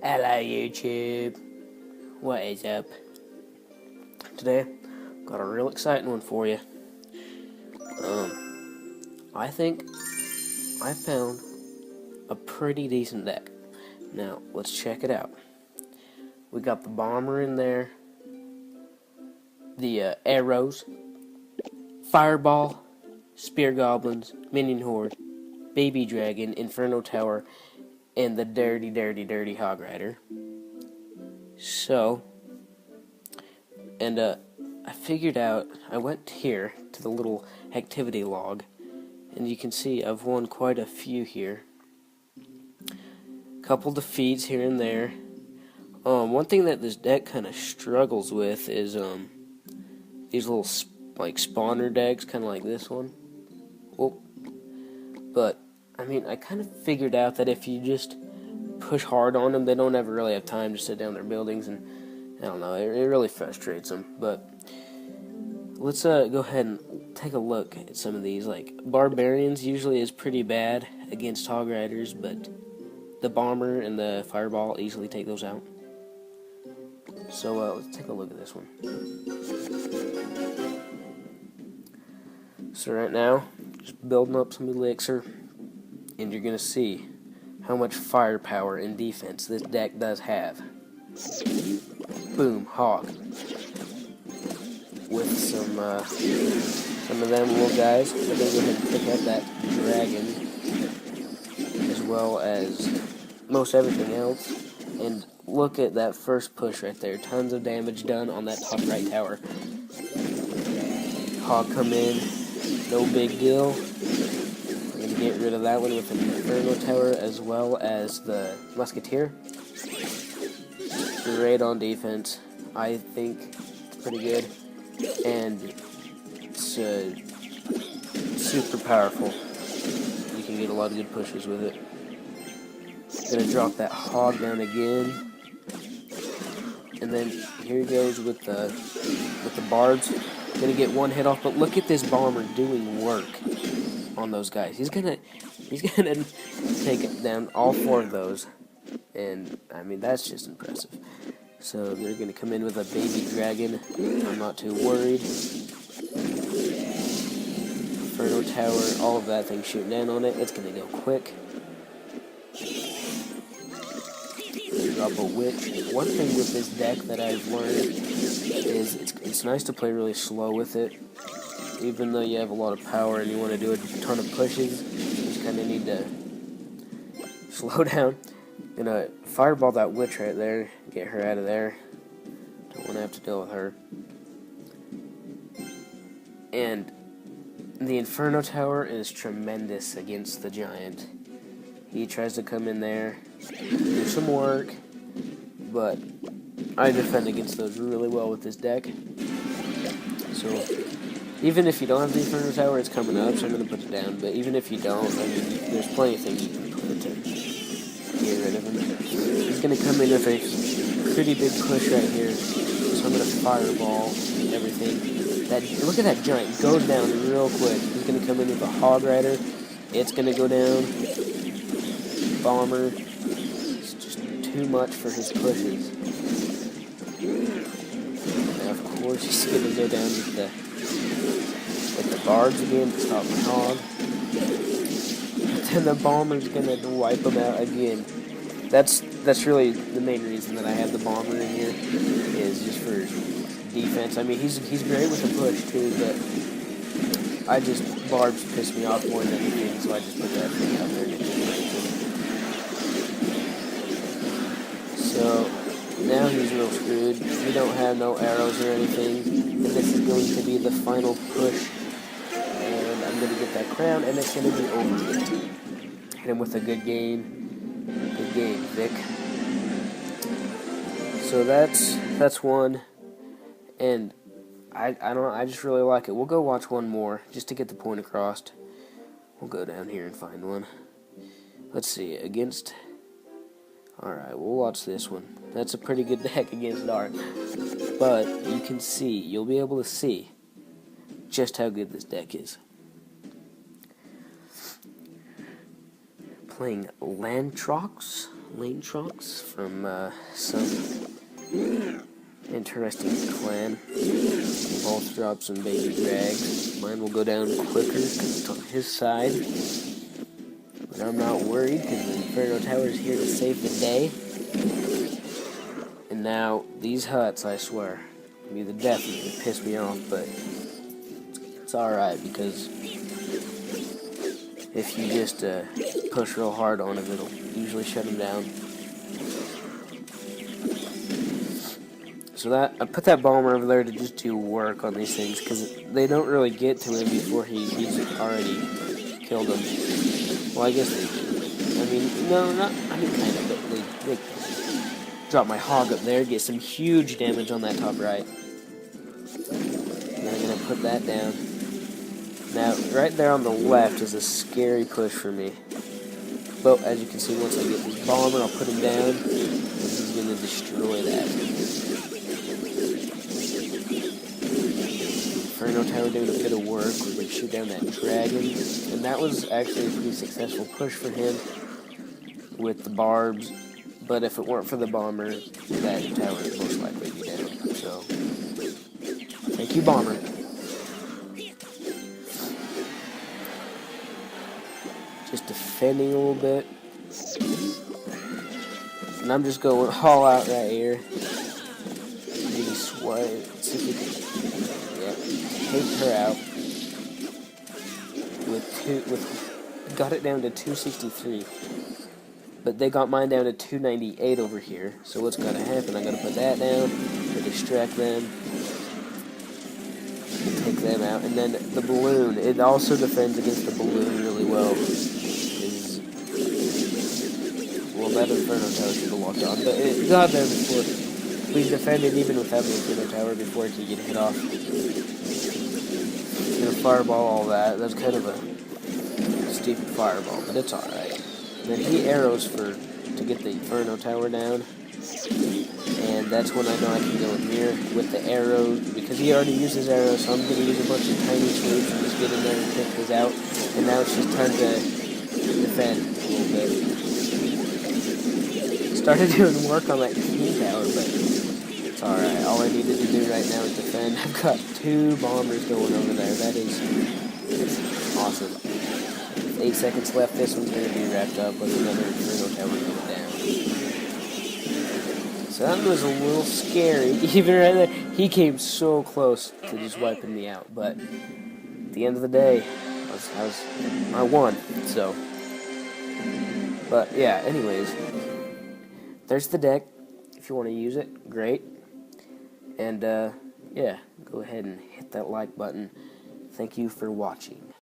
Hello YouTube, what is up? Today, got a real exciting one for you. I think I found a pretty decent deck. Now, let's check it out. We got the bomber in there, the arrows, fireball, spear goblins, minion horde, baby dragon, inferno tower, and the dirty hog rider. So, and I figured out, I went here to the little activity log, and you can see I've won quite a few here. Couple defeats here and there. One thing that this deck kind of struggles with is these little like spawner decks, kind of like this one. Oh, but I mean, I kind of figured out that if you just push hard on them, they don't ever really have time to sit down their buildings, and I don't know, it really frustrates them. But let's go ahead and take a look at some of these. Like, barbarians usually is pretty bad against hog riders, but the bomber and the fireball easily take those out. So let's take a look at this one. So right now, just building up some elixir, and you're gonna see how much firepower and defense this deck does have. Boom, hog. With some of them little guys. I'm gonna go ahead and pick up that dragon, as well as most everything else. And look at that first push right there. Tons of damage done on that top right tower. Hog come in, no big deal. We're gonna get rid of that one with an inferno tower, as well as the musketeer. Great on defense. I think it's pretty good, and it's super powerful. You can get a lot of good pushes with it. Gonna drop that hog down again, and then here he goes with the barbs. Gonna get one hit off, but look at this bomber doing work on those guys. He's gonna take down all four of those, and I mean, that's just impressive. So they're gonna come in with a baby dragon. I'm not too worried. Inferno tower, all of that thing shooting down on it. It's gonna go quick. Drop a witch. One thing with this deck that I've learned is it's nice to play really slow with it. Even though you have a lot of power and you want to do a ton of pushes, you just kind of need to slow down. Gonna fireball that witch right there, get her out of there. Don't want to have to deal with her. And the Inferno Tower is tremendous against the giant. He tries to come in there, do some work, but I defend against those really well with this deck. So even if you don't have the Inferno Tower, it's coming up, so I'm going to put it down. But even if you don't, I mean, there's plenty of things you can put to get rid of him. He's going to come in with a pretty big push right here, so I'm going to fireball everything. Look at that giant, go down real quick. He's going to come in with a hog rider. It's going to go down. Bomber. It's just too much for his pushes. Now, of course, he's going to go down with the barbs again to stop the hog. But then the bomber's going to wipe him out again. That's really the main reason that I have the bomber in here, is just for defense. I mean, he's great with the push too, but barbs piss me off more than anything, so I just put that thing out there. So now he's real screwed. We don't have no arrows or anything, and this is going to be the final push. And I'm going to get that crown, and it's going to be over. Hit him with a good game. Good game, Vic. So that's one, and I don't know, I just really like it. We'll go watch one more just to get the point across. We'll go down here and find one. Let's see, against. Alright, we'll watch this one. That's a pretty good deck against Dark. But you can see, you'll be able to see just how good this deck is. Playing Lantrox, lane trunks from some interesting clan. Both drop some baby drags. Mine will go down quicker because it's on his side. But I'm not worried because the Inferno Tower is here to save the day. And now, these huts, I swear, will be the death of me. They piss me off, but it's alright because if you just push real hard on them, it'll usually shut them down. So that I put that bomber over there to just do work on these things because they don't really get to him before he's already killed them. Well, I guess they do. I mean, no, not. I mean, kind of, but they drop my hog up there, get some huge damage on that top right. And I'm gonna put that down. Now, right there on the left is a scary push for me. But as you can see, once I get this bomber, I'll put him down, and he's gonna destroy that. Inferno Tower doing a bit of work. We're going to shoot down that dragon. And that was actually a pretty successful push for him with the barbs. But if it weren't for the bomber, that tower would most likely be down. So, thank you, bomber. Just defending a little bit. And I'm just going all out right here. Maybe swipe. See if we can. Take her out got it down to 263, but they got mine down to 298 over here. So what's gotta happen? I gotta put that down to distract them, take them out, and then the balloon. It also defends against the balloon really well. Well, that Inferno Tower should have locked on, but it got there before. We defended even without the Inferno Tower before it could get hit off. Gonna fireball all that. That's kind of a stupid fireball, but it's alright. Then he arrows to get the Inferno Tower down, and that's when I know I can go in here with the arrow, because he already used his arrow, so I'm gonna use a bunch of tiny swoops and just get in there and pick his out, and now it's just time to defend a little bit. Started doing work on that team tower, but it's alright. All I needed to do right now is defend. I've got 2 bombers going over there. That is awesome. 8 seconds left. This one's going to be wrapped up with another Inferno Tower going down. So that was a little scary. Even right there, he came so close to just wiping me out. But at the end of the day, I won. So, but yeah. Anyways, there's the deck. If you want to use it, great. And yeah, go ahead and hit that like button. Thank you for watching.